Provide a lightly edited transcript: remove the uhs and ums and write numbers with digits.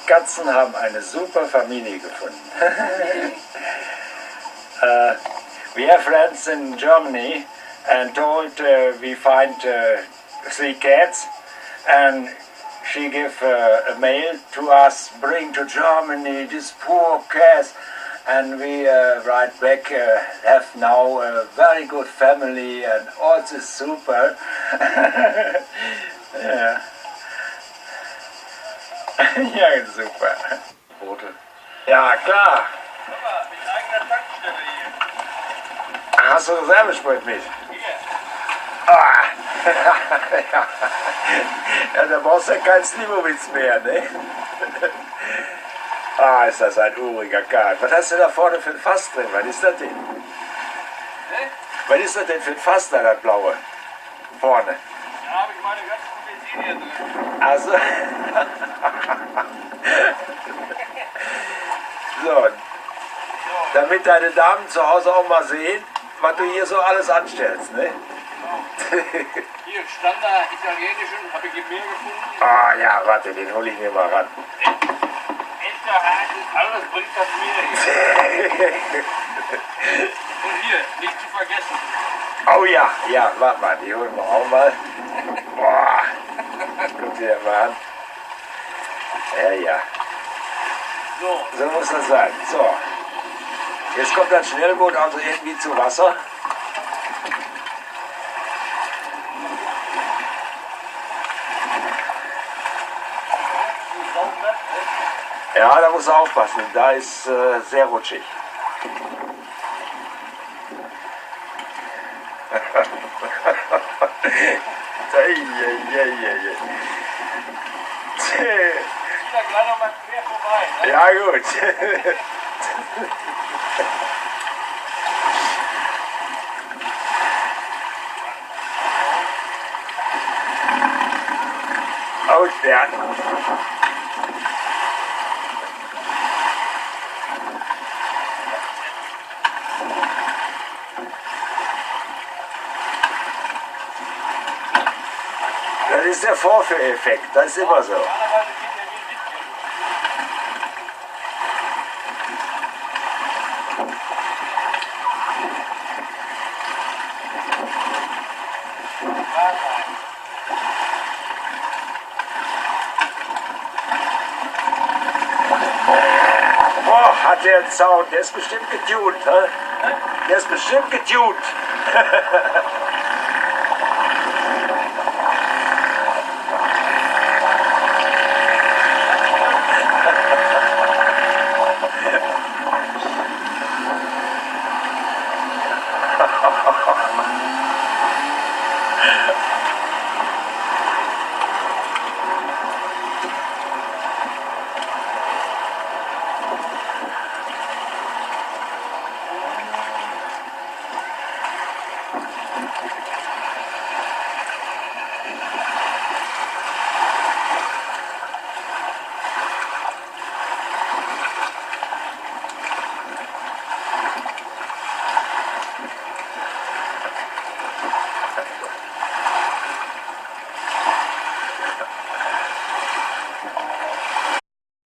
Katzen haben eine super Familie gefunden. We have friends in Germany and told we find 3 cats, and she give a mail to us, bring to Germany this poor cats, and we write back, have now a very good family and all is super. Ja. Ja, super. Ja, klar. Mit eigener Tankstelle hier. Hast du Reservesprit mit? Hier. Ah. Ja. Ja, da brauchst du ja keinen Slivovitz mehr, ne? Ah, ist das ein uriger Kahn. Was hast du da vorne für ein Fass drin? Was ist das denn? Ne? Was ist das denn für ein Fass da, das blaue? Vorne. Da habe ich meine ganzen Benzin hier drin. Also. So. Damit deine Damen zu Hause auch mal sehen, was du hier so alles anstellst, ne? Genau. Hier Standard italienischen habe ich im Meer gefunden. Ah ja, warte, den hole ich mir mal ran. Echter Haken, alles bringt das Meer hier. Und hier, nicht zu vergessen. Oh ja, ja, warte mal, die holen wir auch mal. Boah, guck dir das mal an. Ja, ja, So, so muss das sein. So, jetzt kommt das Schnellboot also irgendwie zu Wasser. Ja, da musst du aufpassen, da ist sehr rutschig. ich da gleich noch mal quer vorbei. Ne? Ja gut. Oh, ja. Das ist der Vorführeffekt, das ist immer so. Normalerweise geht der wie ein Wittchen. Boah, hat der einen Sound, der ist bestimmt getuned, hä? Der ist bestimmt getuned.